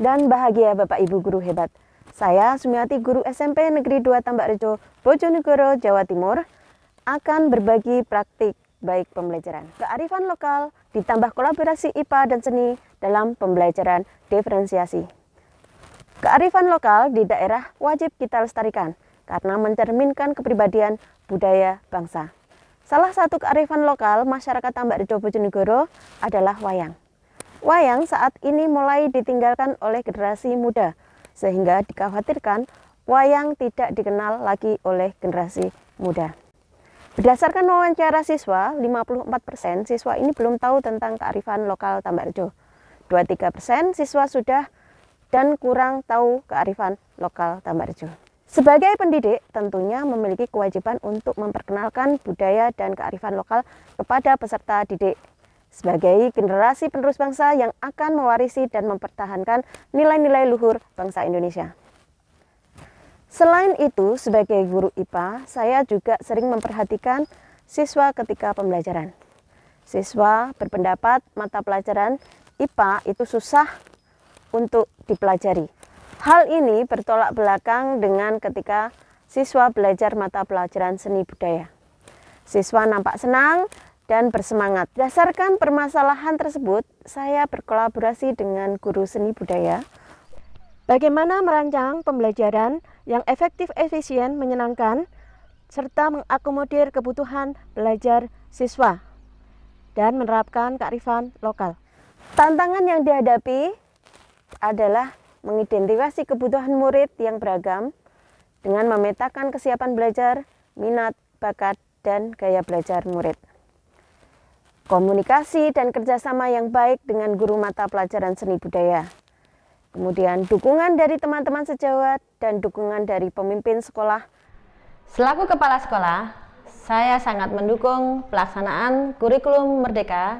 dan bahagia Bapak Ibu guru hebat. Saya Sumiati, guru SMP Negeri 2 Tambakrejo, Bojonegoro, Jawa Timur, akan berbagi praktik baik pembelajaran kearifan lokal ditambah kolaborasi IPA dan seni dalam pembelajaran diferensiasi. Kearifan lokal di daerah wajib kita lestarikan karena mencerminkan kepribadian budaya bangsa. Salah satu kearifan lokal masyarakat Tambakrejo Bojonegoro adalah wayang. Wayang saat ini mulai ditinggalkan oleh generasi muda, sehingga dikhawatirkan wayang tidak dikenal lagi oleh generasi muda. Berdasarkan wawancara siswa, 54% siswa ini belum tahu tentang kearifan lokal Tambakrejo. 23% siswa sudah dan kurang tahu kearifan lokal Tambakrejo. Sebagai pendidik, tentunya memiliki kewajiban untuk memperkenalkan budaya dan kearifan lokal kepada peserta didik sebagai generasi penerus bangsa yang akan mewarisi dan mempertahankan nilai-nilai luhur bangsa Indonesia. Selain itu, sebagai guru IPA, saya juga sering memperhatikan siswa ketika pembelajaran. Siswa berpendapat mata pelajaran IPA itu susah untuk dipelajari. Hal ini bertolak belakang dengan ketika siswa belajar mata pelajaran seni budaya. Siswa nampak senang dan bersemangat. Berdasarkan permasalahan tersebut, saya berkolaborasi dengan guru seni budaya. Bagaimana merancang pembelajaran yang efektif, efisien, menyenangkan, serta mengakomodir kebutuhan belajar siswa dan menerapkan kearifan lokal. Tantangan yang dihadapi adalah mengidentifikasi kebutuhan murid yang beragam dengan memetakan kesiapan belajar, minat, bakat, dan gaya belajar murid. Komunikasi dan kerjasama yang baik dengan guru mata pelajaran seni budaya. Kemudian dukungan dari teman-teman sejawat dan dukungan dari pemimpin sekolah. Selaku kepala sekolah, saya sangat mendukung pelaksanaan kurikulum merdeka,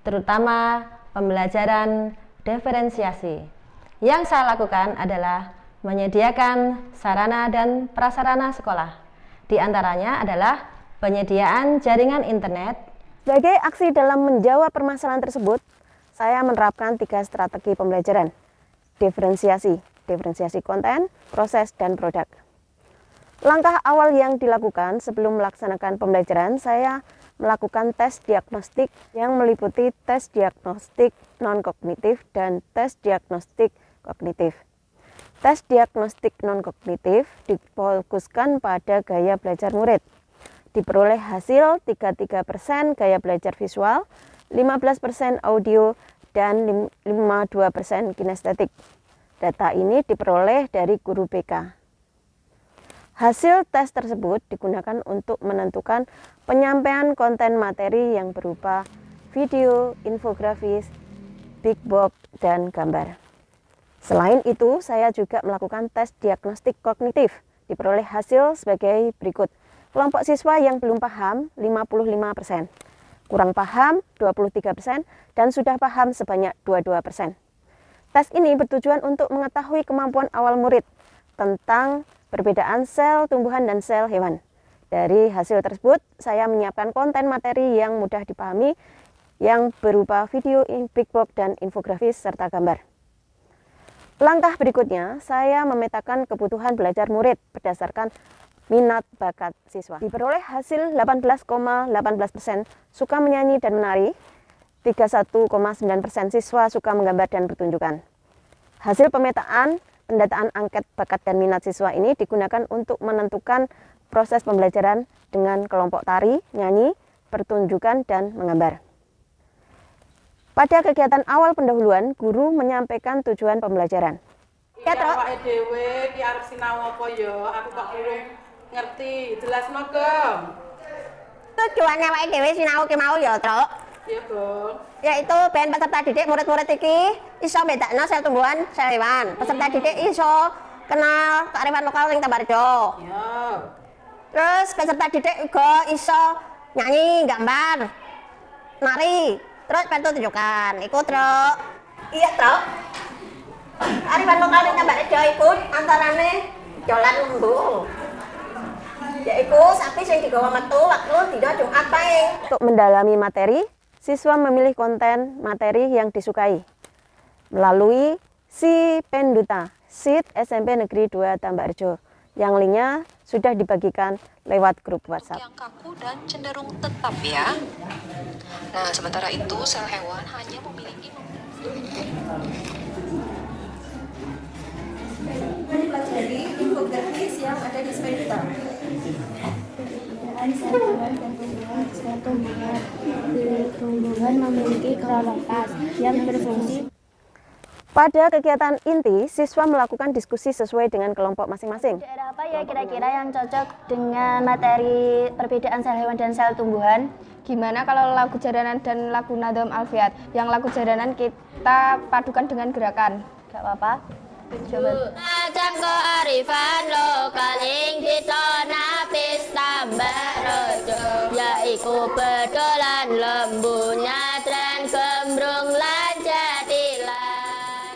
terutama pembelajaran diferensiasi. Yang saya lakukan adalah menyediakan sarana dan prasarana sekolah. Di antaranya adalah penyediaan jaringan internet. Sebagai aksi dalam menjawab permasalahan tersebut, saya menerapkan 3 strategi pembelajaran. Diferensiasi konten, proses, dan produk. Langkah awal yang dilakukan sebelum melaksanakan pembelajaran, saya melakukan tes diagnostik yang meliputi tes diagnostik non-kognitif dan tes diagnostik kognitif. Tes diagnostik non-kognitif difokuskan pada gaya belajar murid. Diperoleh hasil 33% gaya belajar visual, 15% audio, dan 52% kinestetik. Data ini diperoleh dari guru BK. Hasil tes tersebut digunakan untuk menentukan penyampaian konten materi yang berupa video, infografis, big box, dan gambar. Selain itu, saya juga melakukan tes diagnostik kognitif. Diperoleh hasil sebagai berikut. Kelompok siswa yang belum paham 55%, kurang paham 23%, dan sudah paham sebanyak 22%. Tes ini bertujuan untuk mengetahui kemampuan awal murid tentang perbedaan sel tumbuhan dan sel hewan. Dari hasil tersebut, saya menyiapkan konten materi yang mudah dipahami yang berupa video, big box, dan infografis serta gambar. Langkah berikutnya, saya memetakan kebutuhan belajar murid berdasarkan minat bakat siswa. Diperoleh hasil 18,18% suka menyanyi dan menari, 31,9% siswa suka menggambar dan pertunjukan. Hasil pemetaan pendataan angket bakat dan minat siswa ini digunakan untuk menentukan proses pembelajaran dengan kelompok tari, nyanyi, pertunjukan, dan menggambar. Pada kegiatan awal pendahuluan, guru menyampaikan tujuan pembelajaran. Ya, awake dhewe ki arep sinau apa ya? Aku kok kurang ngerti. Jelasno, Gem. Tujuannya awake dhewe sinau ki mau ya, Truk. Iya, Bang. Yaitu ben peserta didik murid-murid iki iso bedakno sel tumbuhan, sel hewan. Peserta didik iso kenal kearifan lokal ning Tambakrejo. Iya. Terus peserta didik uga iso nyanyi, gambar, nari, terus pertunjukan. Iku, Truk. Iya, Truk. Kearifan lokal ning Tambakrejo iku antarane dolan lembu. Yaiku sapi sing digawa metu waktu dina Jumat paing. Untuk mendalami materi, siswa memilih konten materi yang disukai melalui Si Penduta, SID SMP Negeri 2 Tambarjo, yang linknya sudah dibagikan lewat grup WhatsApp. Yang kaku dan cenderung tetap ya. Nah, sementara itu sel hewan hanya memiliki Pelajari infografis yang ada di Spedita. Tumbuhan memiliki kloroplas yang berfungsi. Pada kegiatan inti, siswa melakukan diskusi sesuai dengan kelompok masing-masing. Daerah apa ya kira-kira yang cocok dengan materi perbedaan sel hewan dan sel tumbuhan? Gimana kalau lagu jaranan dan lagu Nadam Alfiat? Yang lagu jaranan kita padukan dengan gerakan. Gak apa-apa. Coba. Macam kearifan lokal ing desa Napis Tambarjo, yaiku bedolan lembu nyadran gembrung lan jatilan.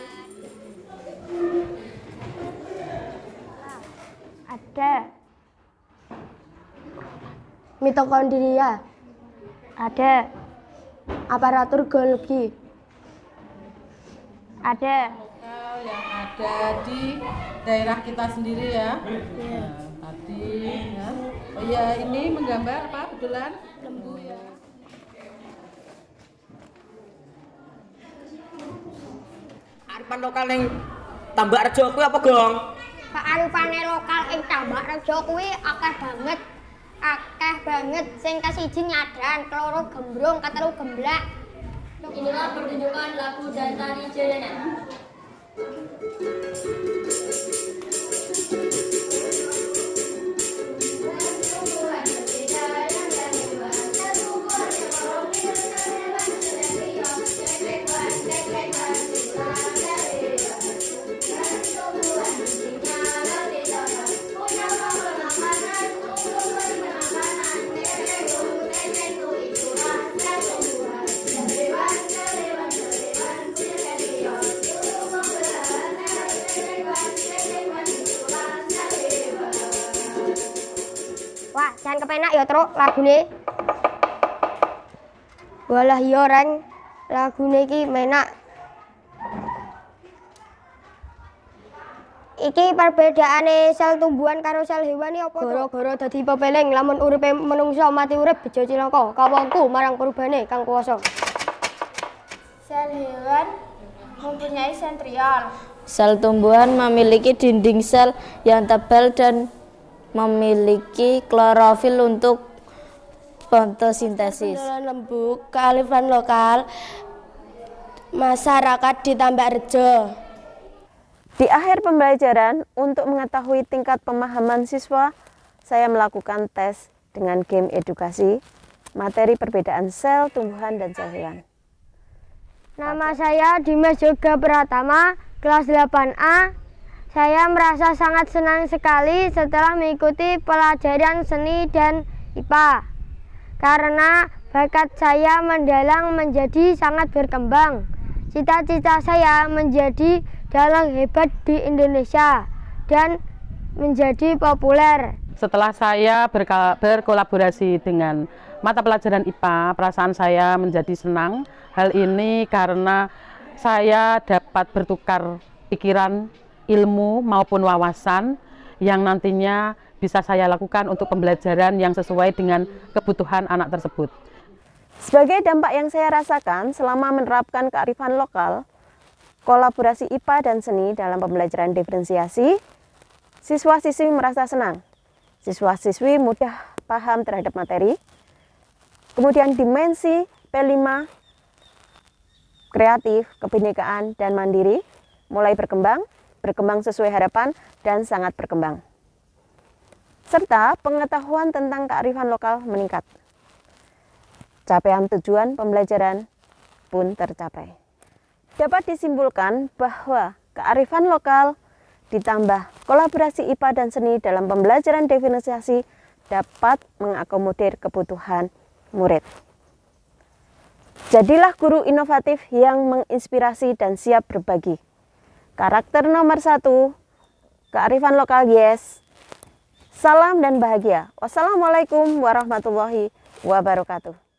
Ada. Mitokondria. Ada. Aparatur Golgi. Ada. Yang ada di daerah kita sendiri ya. Nah, tadi ya. Oh ya, ini menggambar apa? Betulan lembu ya. Arifan lokal ning Tambarjo kuwi apa, Gong? Kearifane lokal ing Tambarjo kuwi akeh banget. Sing kasiji nyadran, keloro gembrung, katelu gemblak. Inilah pertunjukan lagu dan tari jaranan. Wah, jangan kepenak ya, Truk, lagune. Walah iya, Ren. Lagune iki menak. Iki perbedaane sel tumbuhan karo sel hewan iki apa? Gara-gara dadi pepeling lamun uripe menungso mati urip bejo cilaka kawangku marang perubane kang kuwasa. Sel hewan mempunyai sentriol. Sel tumbuhan memiliki dinding sel yang tebal dan memiliki klorofil untuk fotosintesis. Lembu, kearifan lokal masyarakat di Tambarjo. Di akhir pembelajaran, untuk mengetahui tingkat pemahaman siswa, saya melakukan tes dengan game edukasi, materi perbedaan sel tumbuhan dan sel hewan. Nama saya Dimas Yoga Pratama, kelas 8A. Saya merasa sangat senang sekali setelah mengikuti pelajaran seni dan IPA. Karena bakat saya mendalang menjadi sangat berkembang. Cita-cita saya menjadi dalang hebat di Indonesia dan menjadi populer. Setelah saya berkolaborasi dengan mata pelajaran IPA, perasaan saya menjadi senang. Hal ini karena saya dapat bertukar pikiran, ilmu maupun wawasan yang nantinya bisa saya lakukan untuk pembelajaran yang sesuai dengan kebutuhan anak tersebut. Sebagai dampak yang saya rasakan selama menerapkan kearifan lokal, kolaborasi IPA dan seni dalam pembelajaran diferensiasi, siswa-siswi merasa senang. Siswa-siswi mudah paham terhadap materi. Kemudian dimensi P5, kreatif, kebinekaan, dan mandiri, mulai berkembang sesuai harapan, dan sangat berkembang. Serta pengetahuan tentang kearifan lokal meningkat. Capaian tujuan pembelajaran pun tercapai. Dapat disimpulkan bahwa kearifan lokal ditambah kolaborasi IPA dan seni dalam pembelajaran diferensiasi dapat mengakomodir kebutuhan murid. Jadilah guru inovatif yang menginspirasi dan siap berbagi. Karakter nomor 1, kearifan lokal, yes. Salam dan bahagia. Wassalamualaikum warahmatullahi wabarakatuh.